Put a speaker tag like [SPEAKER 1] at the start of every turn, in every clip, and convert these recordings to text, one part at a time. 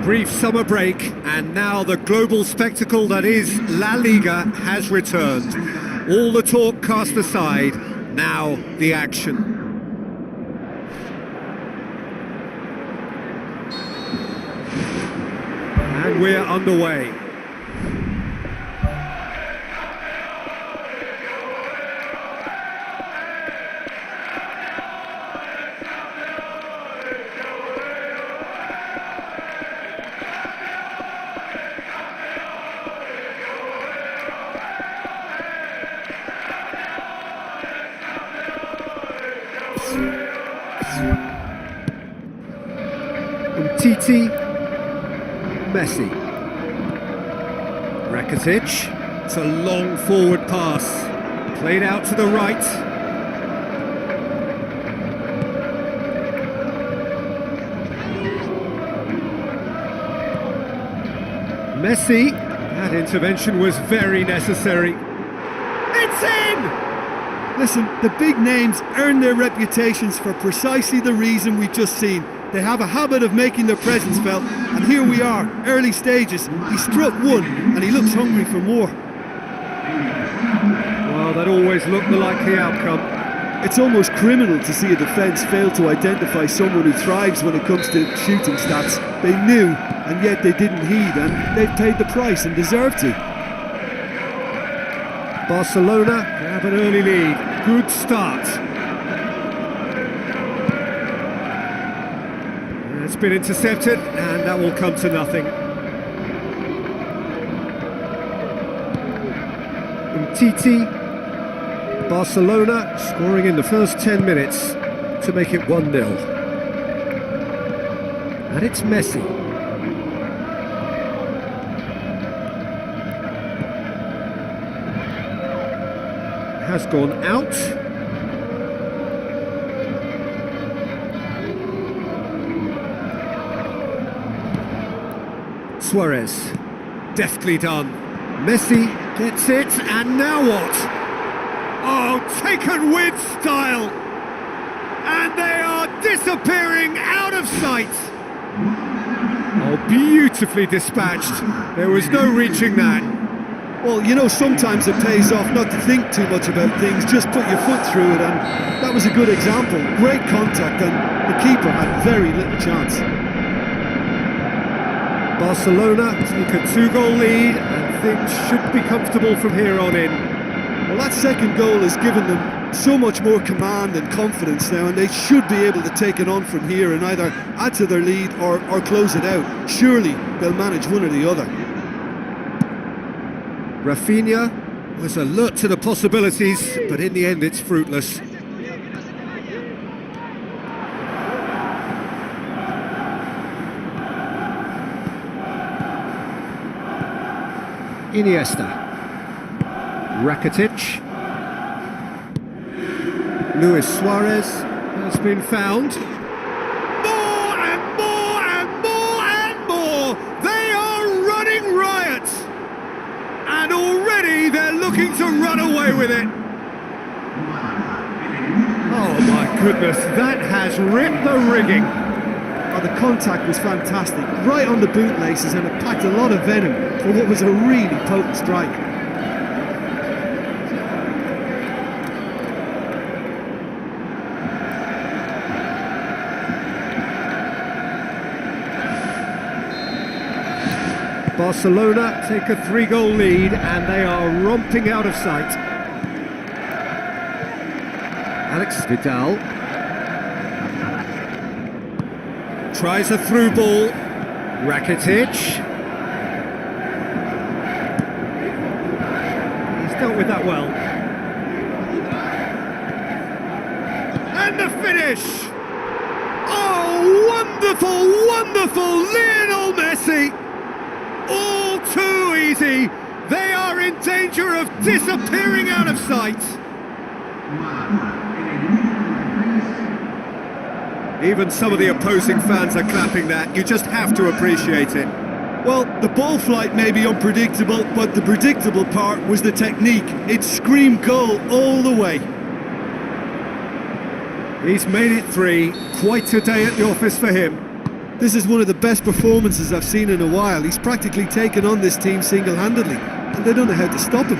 [SPEAKER 1] Brief summer break, and now the global spectacle that is La Liga has returned. All the talk cast aside, now the action. And we're underway. Titi, Messi, Rakitic. It's a long forward pass, played out to the right. Messi, that intervention was very necessary. It's in!
[SPEAKER 2] Listen, the big names earn their reputations for precisely the reason we've just seen. They have a habit of making their presence felt, and here we are, early stages. He struck one, and he looks hungry for more.
[SPEAKER 1] Well, that always looked the likely outcome.
[SPEAKER 2] It's almost criminal to see a defence fail to identify someone who thrives when it comes to shooting stats. They knew, and yet they didn't heed, and they've paid the price and deserve to.
[SPEAKER 1] Barcelona have an early lead. Good start. It's been intercepted, and that will come to nothing. Titi, Barcelona scoring in the first 10 minutes to make it 1-0. And it's Messi. Has gone out. Suarez, deftly done. Messi gets it, and now what? Oh, taken with style! And they are disappearing out of sight! Oh, beautifully dispatched. There was no reaching that.
[SPEAKER 2] Well, you know, sometimes it pays off not to think too much about things, just put your foot through it, and that was a good example. Great contact, and the keeper had very little chance.
[SPEAKER 1] Barcelona take a 2-goal lead, and things should be comfortable from here on in.
[SPEAKER 2] Well, that second goal has given them so much more command and confidence now, and they should be able to take it on from here and either add to their lead or close it out. Surely they'll manage one or the other.
[SPEAKER 1] Rafinha was alert to the possibilities, but in the end it's fruitless. Iniesta, Rakitic, Luis Suarez has been found. More and more and more and more! They are running riot! And already they're looking to run away with it. Oh my goodness, that has ripped the rigging.
[SPEAKER 2] Oh, the contact was fantastic, right on the bootlaces, and it packed a lot of venom for what was a really potent strike.
[SPEAKER 1] Barcelona take a 3-goal lead, and they are romping out of sight. Alex Vidal tries a through ball. Rakitic. He's dealt with that well. And the finish! Oh, wonderful, wonderful Lionel Messi! All too easy. They are in danger of disappearing out of sight. Even some of the opposing fans are clapping that. You just have to appreciate it.
[SPEAKER 2] Well, the ball flight may be unpredictable, but the predictable part was the technique. It screamed goal all the way.
[SPEAKER 1] He's made it 3. Quite a day at the office for him.
[SPEAKER 2] This is one of the best performances I've seen in a while. He's practically taken on this team single-handedly, and they don't know how to stop him.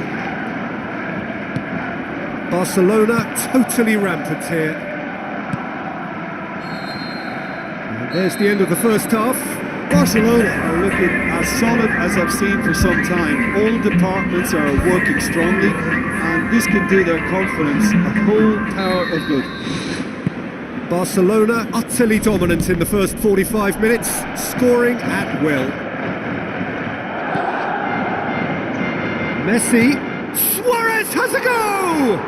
[SPEAKER 1] Barcelona totally rampant here. And there's the end of the first half.
[SPEAKER 2] Barcelona are looking as solid as I've seen for some time. All departments are working strongly, and this can do their confidence a whole power of good.
[SPEAKER 1] Barcelona utterly dominant in the first 45 minutes, scoring at will. Messi, Suarez has a go!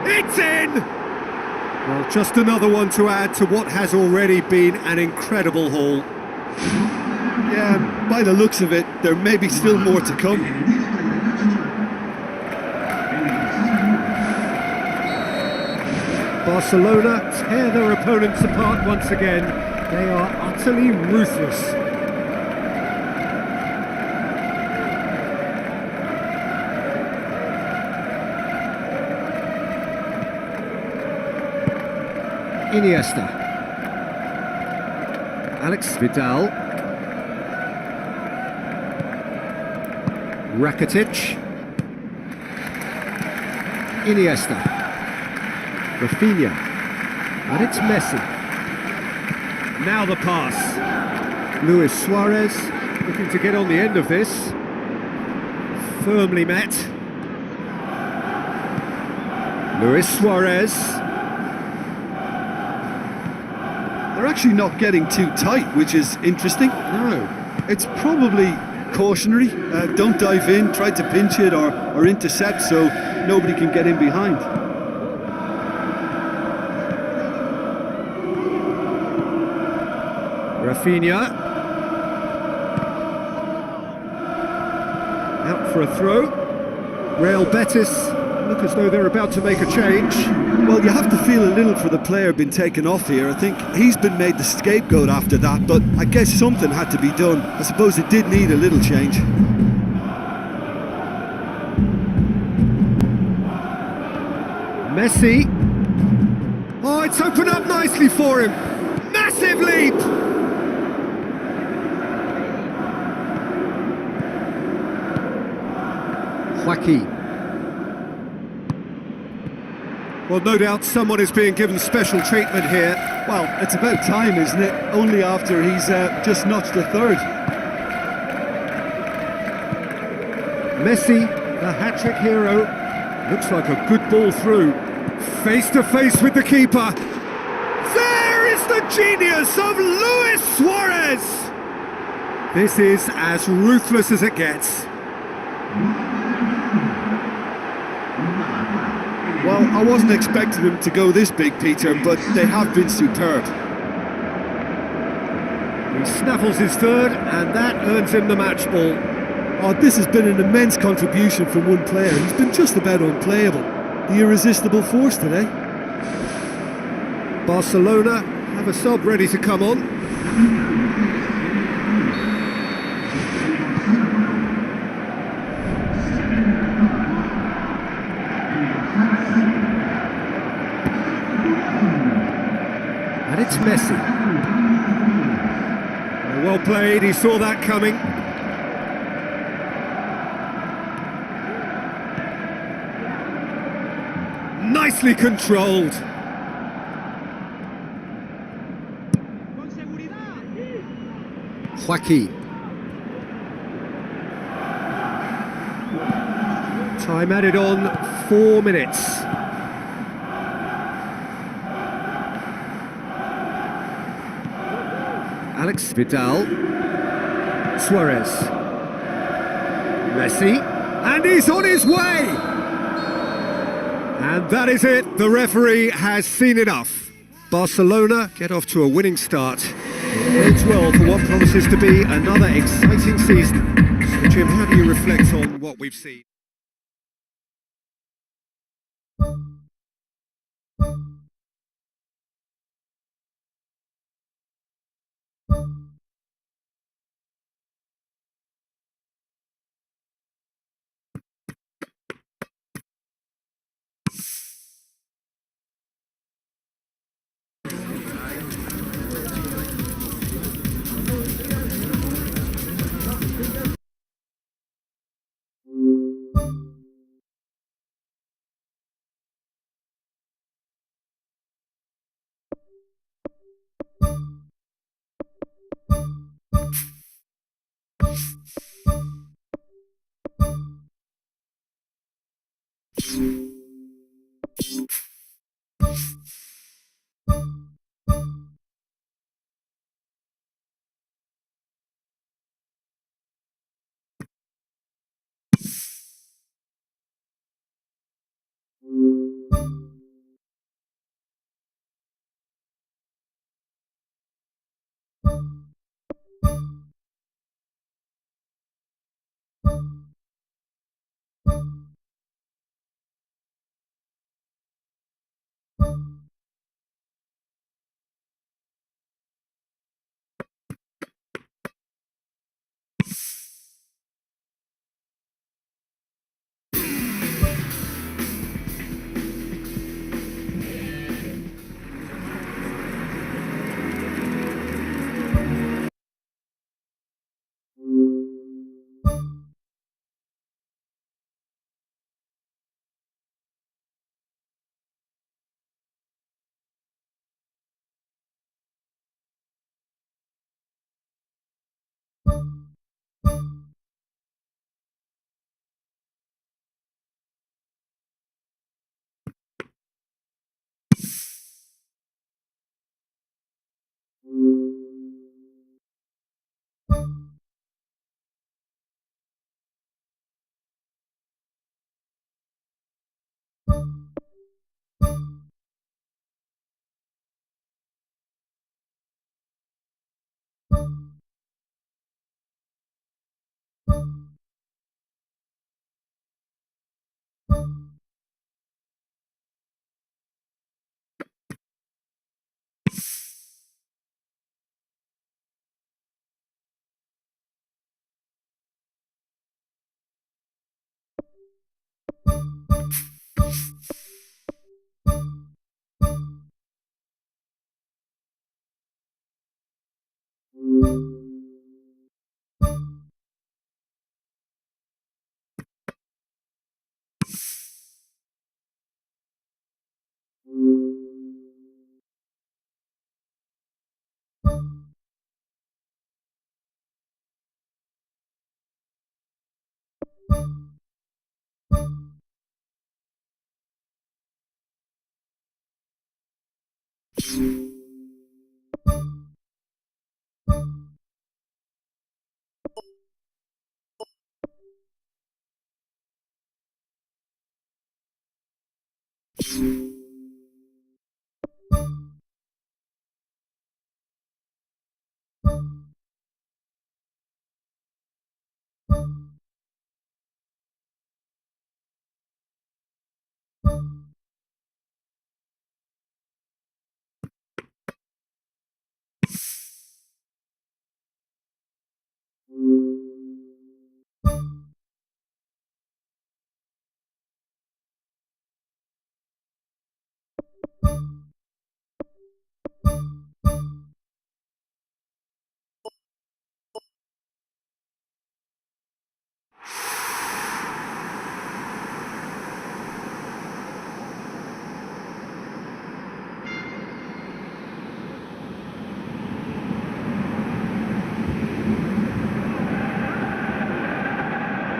[SPEAKER 1] It's in! Well, just another one to add to what has already been an incredible haul.
[SPEAKER 2] Yeah, by the looks of it, there may be still more to come.
[SPEAKER 1] Barcelona tear their opponents apart once again. They are utterly ruthless. Iniesta. Alex Vidal. Rakitic. Iniesta. Rafinha. And it's Messi. Now the pass. Luis Suarez looking to get on the end of this. Firmly met. Luis Suarez.
[SPEAKER 2] They're actually not getting too tight, which is interesting.
[SPEAKER 1] No.
[SPEAKER 2] It's probably cautionary. Don't dive in, try to pinch it or intercept so nobody can get in behind.
[SPEAKER 1] Rafinha. Out for a throw. Real Betis look as though they're about to make a change.
[SPEAKER 2] Well, you have to feel a little for the player being taken off here. I think he's been made the scapegoat after that, but I guess something had to be done. I suppose it did need a little change.
[SPEAKER 1] Messi. Oh, it's opened up nicely for him. Massive leap! Joaquin. Well, no doubt someone is being given special treatment here.
[SPEAKER 2] Well, it's about time, isn't it? Only after he's just notched a third.
[SPEAKER 1] Messi, the hat-trick hero, looks like a good ball through. Face to face with the keeper. There is the genius of Luis Suarez! This is as ruthless as it gets.
[SPEAKER 2] Well, I wasn't expecting them to go this big, Peter, but they have been superb.
[SPEAKER 1] He snaffles his third, and that earns him the match ball.
[SPEAKER 2] Oh, this has been an immense contribution from one player. He's been just about unplayable. The irresistible force today.
[SPEAKER 1] Barcelona have a sub ready to come on. And it's Messi. Well played, he saw that coming. Nicely controlled. Joaquin. Time added on, 4 minutes. Alex Vidal. Suarez. Messi. And he's on his way! And that is it. The referee has seen enough. Barcelona get off to a winning start. It bodes well for what promises to be another exciting season. So, Jim, how do you reflect on what we've seen?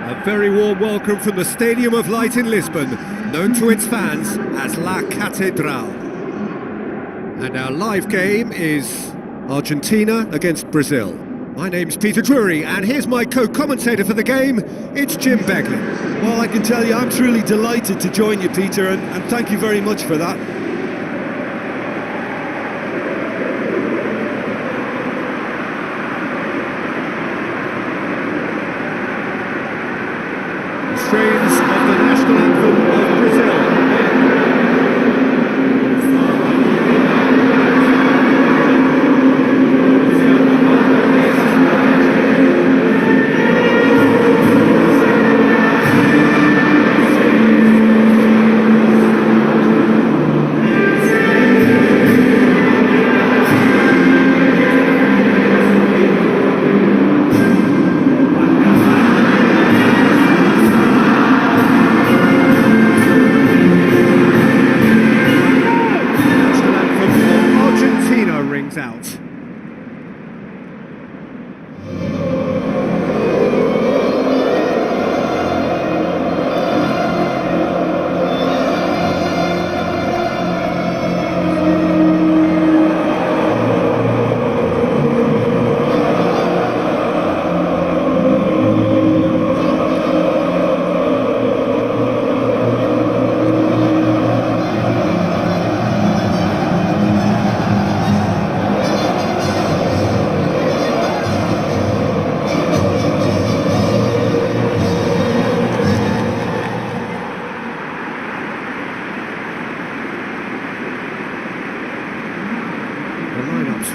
[SPEAKER 1] A very warm welcome from the Stadium of Light in Lisbon, known to its fans as La Catedral. And our live game is Argentina against Brazil. My name's Peter Drury, and here's my co-commentator for the game, it's Jim Beglin.
[SPEAKER 2] Well, I can tell you I'm truly delighted to join you, Peter, and thank you very much for that.
[SPEAKER 1] Strains of the national anthem of Brazil.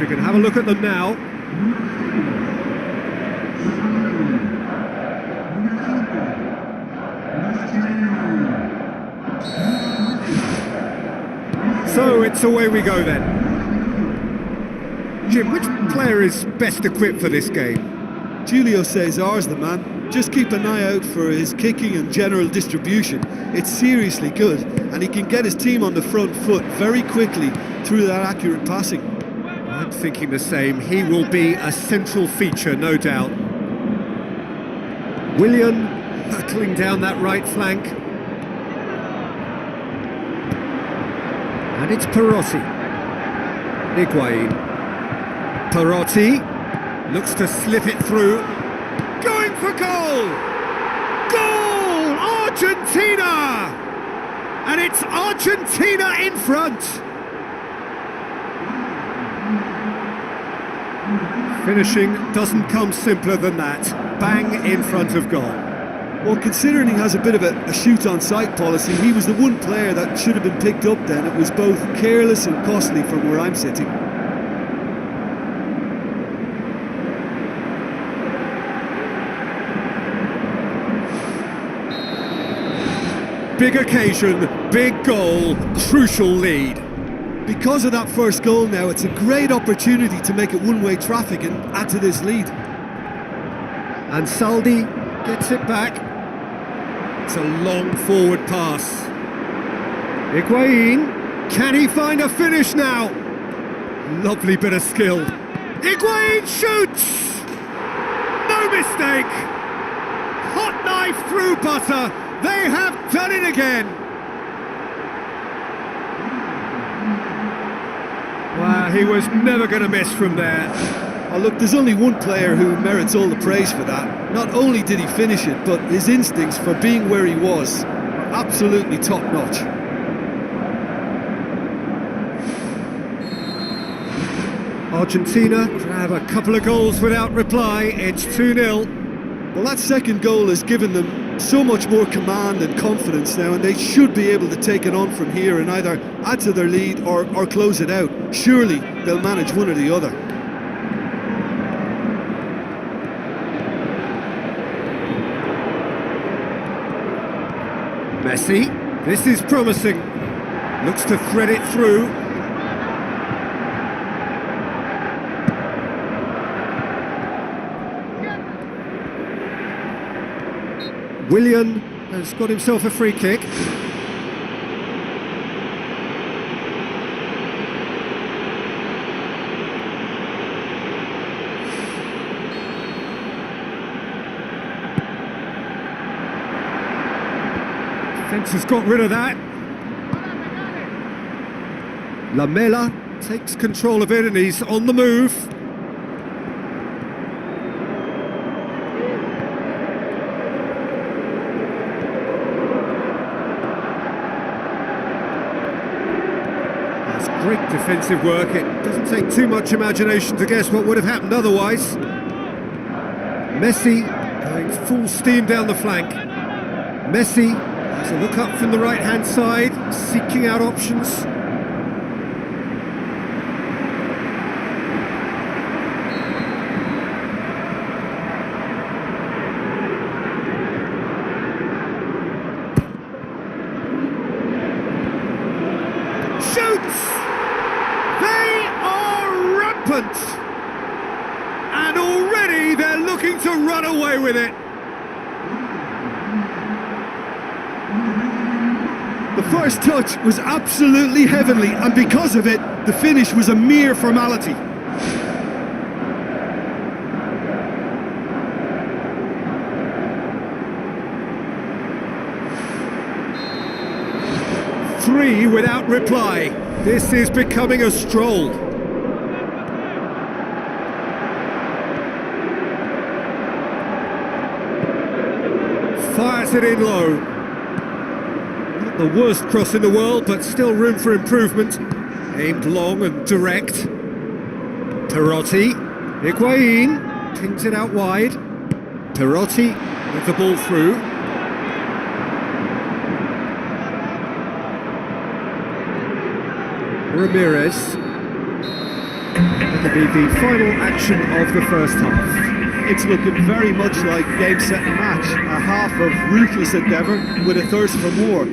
[SPEAKER 1] We can have a look at them now. So it's away we go then. Jim, which player is best equipped for this game?
[SPEAKER 2] Julio Cesar's the man. Just keep an eye out for his kicking and general distribution. It's seriously good, and he can get his team on the front foot very quickly through that accurate passing.
[SPEAKER 1] I'm thinking the same. He will be a central feature, no doubt. Willian hurtling down that right flank. And it's Perotti. Higuain. Perotti looks to slip it through. Going for goal! Goal! Argentina! And it's Argentina in front! Finishing doesn't come simpler than that. Bang in front of goal.
[SPEAKER 2] Well, considering he has a bit of a shoot-on-sight policy, he was the one player that should have been picked up then. It was both careless and costly from where I'm sitting.
[SPEAKER 1] Big occasion, big goal, crucial lead.
[SPEAKER 2] Because of that first goal now, it's a great opportunity to make it one-way traffic and add to this lead.
[SPEAKER 1] And Saldi gets it back. It's a long forward pass. Higuain, can he find a finish now? Lovely bit of skill. Higuain shoots! No mistake! Hot knife through butter. They have done it again. Wow, he was never going to miss from there.
[SPEAKER 2] Oh, look, there's only one player who merits all the praise for that. Not only did he finish it, but his instincts for being where he was are absolutely top-notch.
[SPEAKER 1] Argentina grab a couple of goals without reply. It's 2-0.
[SPEAKER 2] Well, that second goal has given them so much more command and confidence now, and they should be able to take it on from here and either add to their lead or close it out. Surely they'll manage one or the other.
[SPEAKER 1] Messi, this is promising. Looks to thread it through. Willian has got himself a free kick. Defence has got rid of that. Lamela takes control of it and he's on the move. Great defensive work. It doesn't take too much imagination to guess what would have happened otherwise. Messi going full steam down the flank. Messi has a look up from the right-hand side, seeking out options. Shoots! They are rampant! And already they're looking to run away with it.
[SPEAKER 2] The first touch was absolutely heavenly, and because of it, the finish was a mere formality.
[SPEAKER 1] Three without reply. This is becoming a stroll. Fires it in low. Not the worst cross in the world, but still room for improvement. Aimed long and direct. Perotti. Higuain pings it out wide. Perotti with the ball through. Ramirez. That'll be the final action of the first half.
[SPEAKER 2] It's looking very much like game, set and match. A half of ruthless endeavour with a thirst for more.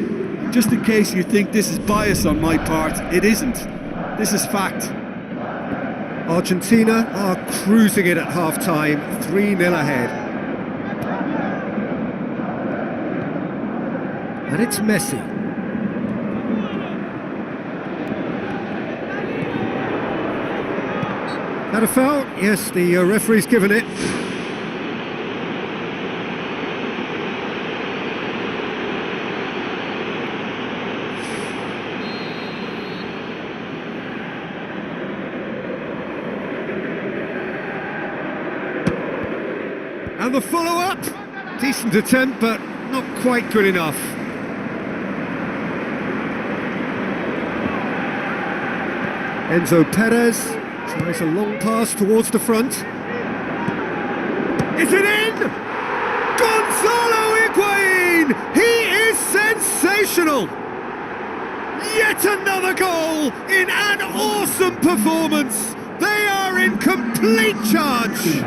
[SPEAKER 2] Just in case you think this is bias on my part, it isn't. This is fact.
[SPEAKER 1] Argentina are cruising it at half-time, 3-0 ahead. And it's Messi. Had a foul? Yes, the referee's given it. And the follow-up, decent attempt, but not quite good enough. Enzo Perez tries a long pass towards the front. Is it in? Gonzalo Higuain! He is sensational! Yet another goal in an awesome performance! They are in complete charge!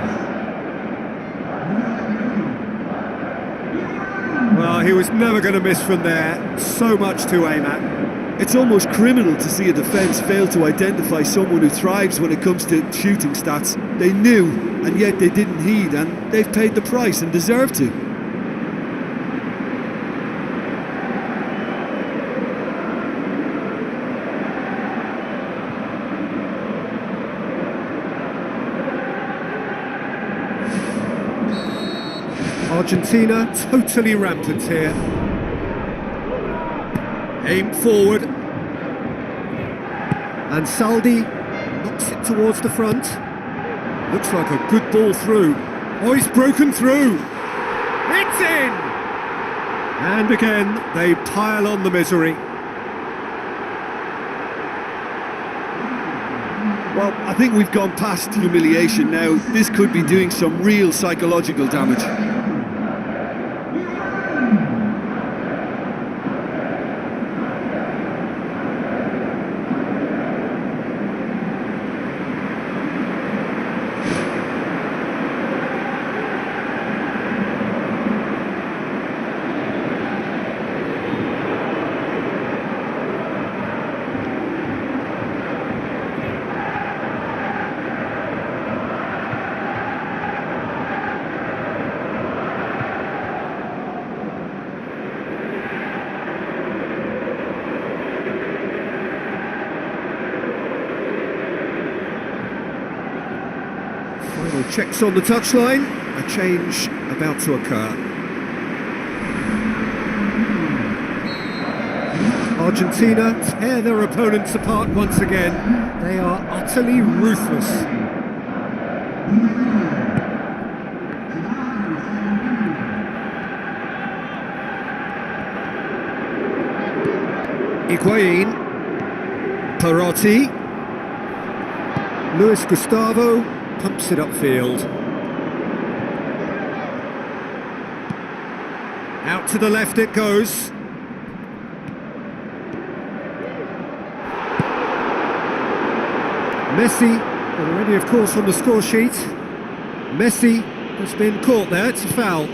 [SPEAKER 1] Well, he was never going to miss from there. So much to aim at.
[SPEAKER 2] It's almost criminal to see a defence fail to identify someone who thrives when it comes to shooting stats. They knew, and yet they didn't heed, and they've paid the price and deserve to.
[SPEAKER 1] Argentina totally rampant here. Aim forward. And Saldi knocks it towards the front. Looks like a good ball through. Oh, he's broken through. It's in! And again, they pile on the misery.
[SPEAKER 2] Well, I think we've gone past humiliation now. This could be doing some real psychological damage.
[SPEAKER 1] Final checks on the touchline, a change about to occur. Argentina tear their opponents apart once again. They are utterly ruthless. Higuain, Perotti, Luis Gustavo pumps it upfield. Out to the left it goes. Messi, already of course on the score sheet. Messi has been caught there, it's a foul.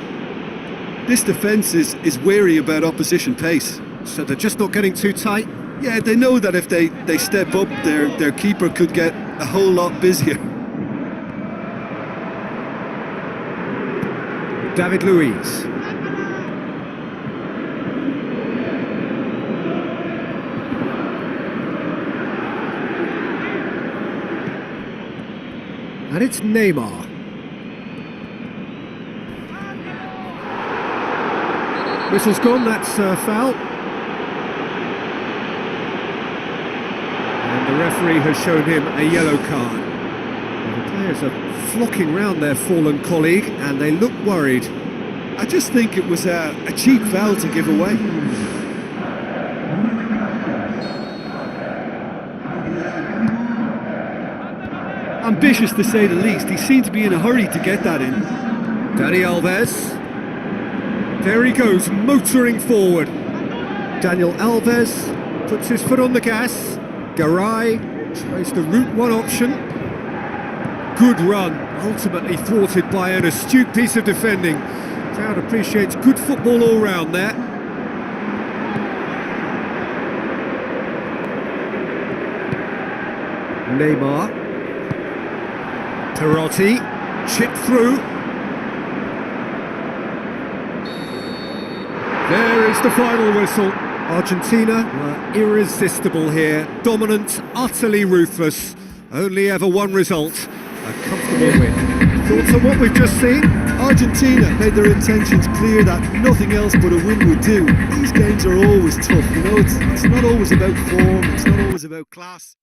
[SPEAKER 2] This defence is wary about opposition pace.
[SPEAKER 1] So they're just not getting too tight?
[SPEAKER 2] Yeah, they know that if they step up, their keeper could get a whole lot busier.
[SPEAKER 1] David Luiz. And it's Neymar. Whistle's gone, that's a foul. And the referee has shown him a yellow card. And the players are flocking round their fallen colleague and they look worried.
[SPEAKER 2] I just think it was a cheap foul to give away. Ambitious to say the least. He seemed to be in a hurry to get that in.
[SPEAKER 1] Dani Alves. There he goes, motoring forward. Daniel Alves puts his foot on the gas. Garay tries the route one option. good run, ultimately thwarted by an astute piece of defending. Crowd appreciates good football all round there. Neymar. Perotti, chipped through. There is the final whistle. Argentina were irresistible here. Dominant, utterly ruthless. Only ever one result. A comfortable win. Thoughts on what we've just seen?
[SPEAKER 2] Argentina made their intentions clear that nothing else but a win would do. These games are always tough, you know, it's not always about form, it's not always about class.